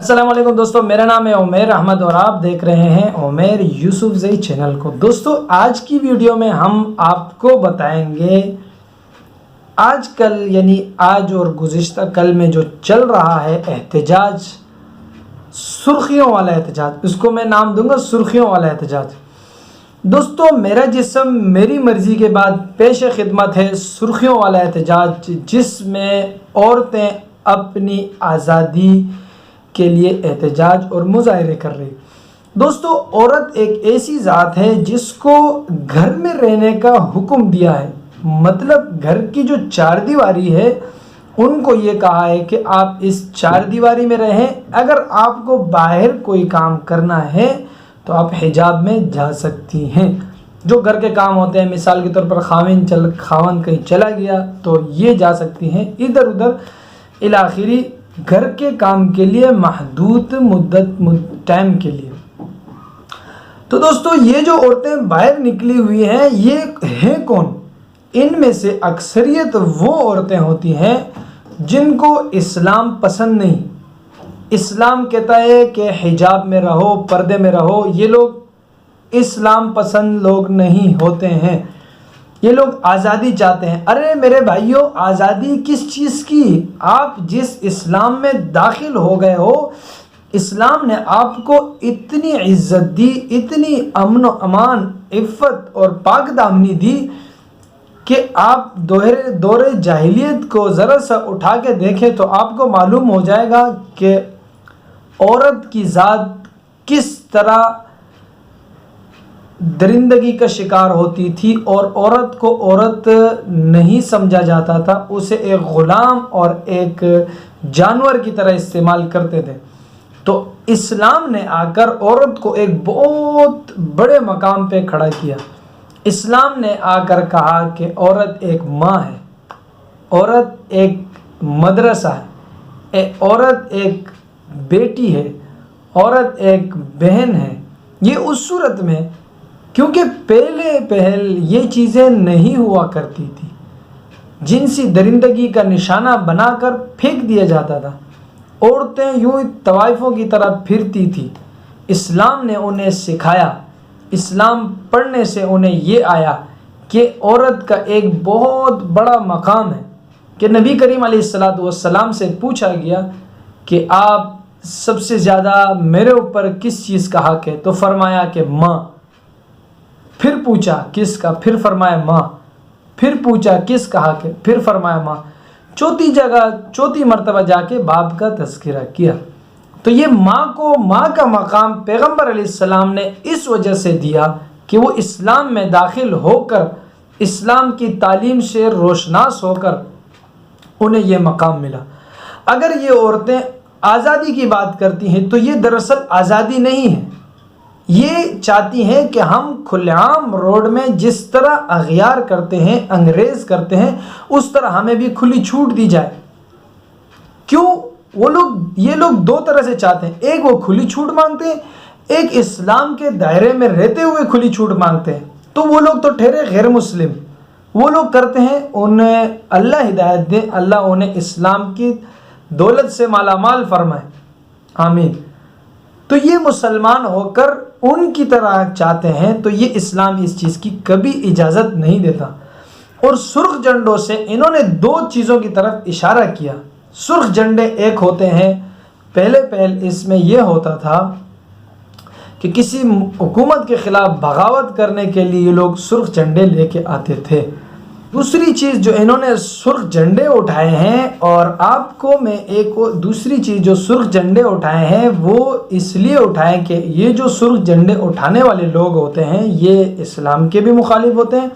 السلام علیکم دوستو، میرا نام ہے عمیر احمد اور آپ دیکھ رہے ہیں عمیر یوسف زئی چینل کو۔ دوستو آج کی ویڈیو میں ہم آپ کو بتائیں گے آج کل یعنی آج اور گزشتہ کل میں جو چل رہا ہے احتجاج، سرخیوں والا احتجاج، اس کو میں نام دوں گا سرخیوں والا احتجاج۔ دوستو میرا جسم میری مرضی کے بعد پیش خدمت ہے سرخیوں والا احتجاج، جس میں عورتیں اپنی آزادی کے لیے احتجاج اور مظاہرے کر رہی۔ دوستو عورت ایک ایسی ذات ہے جس کو گھر میں رہنے کا حکم دیا ہے، مطلب گھر کی جو چار دیواری ہے ان کو یہ کہا ہے کہ آپ اس چار دیواری میں رہیں، اگر آپ کو باہر کوئی کام کرنا ہے تو آپ حجاب میں جا سکتی ہیں۔ جو گھر کے کام ہوتے ہیں، مثال کے طور پر خاوند کہیں چلا گیا تو یہ جا سکتی ہیں ادھر ادھر الاخری گھر کے کام کے لیے محدود مدت ٹائم کے لیے۔ تو دوستو یہ جو عورتیں باہر نکلی ہوئی ہیں یہ ہیں کون؟ ان میں سے اکثریت وہ عورتیں ہوتی ہیں جن کو اسلام پسند نہیں۔ اسلام کہتا ہے کہ حجاب میں رہو، پردے میں رہو، یہ لوگ اسلام پسند لوگ نہیں ہوتے ہیں، یہ لوگ آزادی چاہتے ہیں۔ ارے میرے بھائیوں، آزادی کس چیز کی؟ آپ جس اسلام میں داخل ہو گئے ہو، اسلام نے آپ کو اتنی عزت دی، اتنی امن و امان، عفت اور پاک دامنی دی کہ آپ دور جاہلیت کو ذرا سا اٹھا کے دیکھیں تو آپ کو معلوم ہو جائے گا کہ عورت کی ذات کس طرح درندگی کا شکار ہوتی تھی، اور عورت کو عورت نہیں سمجھا جاتا تھا، اسے ایک غلام اور ایک جانور کی طرح استعمال کرتے تھے۔ تو اسلام نے آ کر عورت کو ایک بہت بڑے مقام پہ کھڑا کیا۔ اسلام نے آ کر کہا کہ عورت ایک ماں ہے، عورت ایک مدرسہ ہے، عورت ایک بیٹی ہے، عورت ایک بہن ہے۔ یہ اس صورت میں کیونکہ پہل یہ چیزیں نہیں ہوا کرتی تھی، جنسی درندگی کا نشانہ بنا کر پھینک دیا جاتا تھا، عورتیں یوں طوائفوں کی طرح پھرتی تھی۔ اسلام نے انہیں سکھایا، اسلام پڑھنے سے انہیں یہ آیا کہ عورت کا ایک بہت بڑا مقام ہے، کہ نبی کریم علیہ السلام سے پوچھا گیا کہ آپ سب سے زیادہ میرے اوپر کس چیز کا حق ہے؟ تو فرمایا کہ ماں۔ پھر پوچھا کس کا؟ پھر فرمایا ماں۔ پھر پوچھا کس کا حق ہے؟ پھر فرمایا ماں۔ چوتھی مرتبہ جا کے باپ کا تذکرہ کیا۔ تو یہ ماں کا مقام پیغمبر علیہ السلام نے اس وجہ سے دیا کہ وہ اسلام میں داخل ہو کر، اسلام کی تعلیم سے روشناس ہو کر انہیں یہ مقام ملا۔ اگر یہ عورتیں آزادی کی بات کرتی ہیں تو یہ دراصل آزادی نہیں ہے، یہ چاہتی ہیں کہ ہم کھلے عام روڈ میں جس طرح اغیار کرتے ہیں، انگریز کرتے ہیں، اس طرح ہمیں بھی کھلی چھوٹ دی جائے۔ کیوں؟ یہ لوگ دو طرح سے چاہتے ہیں، ایک وہ کھلی چھوٹ مانگتے ہیں، ایک اسلام کے دائرے میں رہتے ہوئے کھلی چھوٹ مانگتے ہیں۔ تو وہ لوگ تو ٹھہرے غیر مسلم، وہ لوگ کرتے ہیں، انہیں اللہ ہدایت دے، اللہ انہیں اسلام کی دولت سے مالا مال فرمائے، آمین۔ تو یہ مسلمان ہو کر ان کی طرح چاہتے ہیں، تو یہ اسلام اس چیز کی کبھی اجازت نہیں دیتا۔ اور سرخ جھنڈوں سے انہوں نے دو چیزوں کی طرف اشارہ کیا۔ سرخ جھنڈے ایک ہوتے ہیں، پہل اس میں یہ ہوتا تھا کہ کسی حکومت کے خلاف بغاوت کرنے کے لیے یہ لوگ سرخ جھنڈے لے کے آتے تھے۔ دوسری چیز جو انہوں نے سرخ جھنڈے اٹھائے ہیں، اور آپ کو میں ایک دوسری چیز جو سرخ جھنڈے اٹھائے ہیں وہ اس لیے اٹھائے کہ یہ جو سرخ جھنڈے اٹھانے والے لوگ ہوتے ہیں یہ اسلام کے بھی مخالف ہوتے ہیں،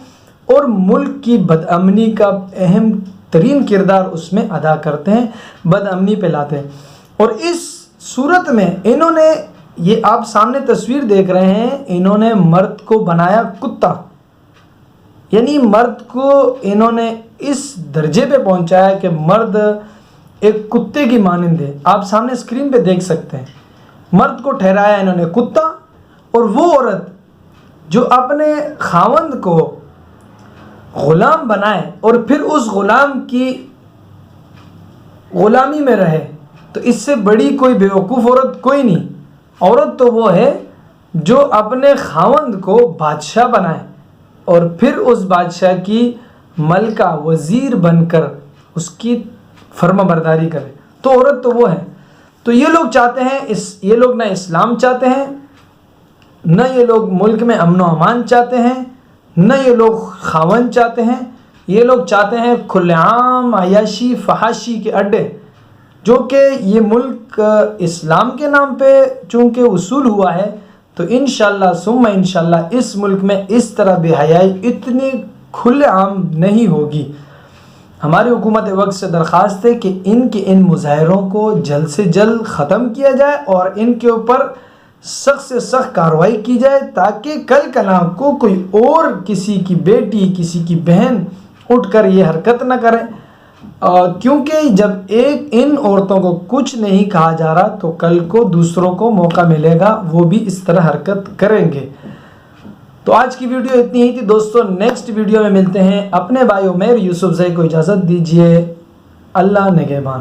اور ملک کی بدامنی کا اہم ترین کردار اس میں ادا کرتے ہیں، بدامنی پہ لاتے ہیں۔ اور اس صورت میں انہوں نے، یہ آپ سامنے تصویر دیکھ رہے ہیں، انہوں نے مرد کو بنایا کتا، یعنی مرد کو انہوں نے اس درجے پہ پہنچایا کہ مرد ایک کتے کی مانند ہے۔ آپ سامنے اسکرین پہ دیکھ سکتے ہیں، مرد کو ٹھہرایا انہوں نے کتا، اور وہ عورت جو اپنے خاوند کو غلام بنائے اور پھر اس غلام کی غلامی میں رہے، تو اس سے بڑی کوئی بیوقوف عورت کوئی نہیں. عورت تو وہ ہے جو اپنے خاوند کو بادشاہ بنائے اور پھر اس بادشاہ کی ملکہ وزیر بن کر اس کی فرما برداری کرے. تو عورت تو وہ ہے. تو یہ لوگ چاہتے ہیں یہ لوگ نہ اسلام چاہتے ہیں، نہ یہ لوگ ملک میں امن و امان چاہتے ہیں، نہ یہ لوگ خاوند چاہتے ہیں. یہ لوگ چاہتے ہیں کھلے عام عیاشی فحاشی کے اڈے، جو کہ یہ ملک اسلام کے نام پہ چونکہ اصول ہوا ہے. تو انشاءاللہ ثم انشاءاللہ اس ملک میں اس طرح بے حیائی اتنی کھلے عام نہیں ہوگی. ہماری حکومت وقت سے درخواست ہے کہ ان کے ان مظاہروں کو جلد سے جلد ختم کیا جائے اور ان کے اوپر سخت سے سخت کارروائی کی جائے، تاکہ کل کل کو کوئی اور کسی کی بیٹی کسی کی بہن اٹھ کر یہ حرکت نہ کرے. کیونکہ جب ان عورتوں کو کچھ نہیں کہا جا رہا تو کل کو دوسروں کو موقع ملے گا، وہ بھی اس طرح حرکت کریں گے. تو آج کی ویڈیو اتنی ہی تھی دوستو. نیکسٹ ویڈیو میں ملتے ہیں. اپنے بھائی عمیر یوسف زئی کو اجازت دیجیے. اللہ نگہبان.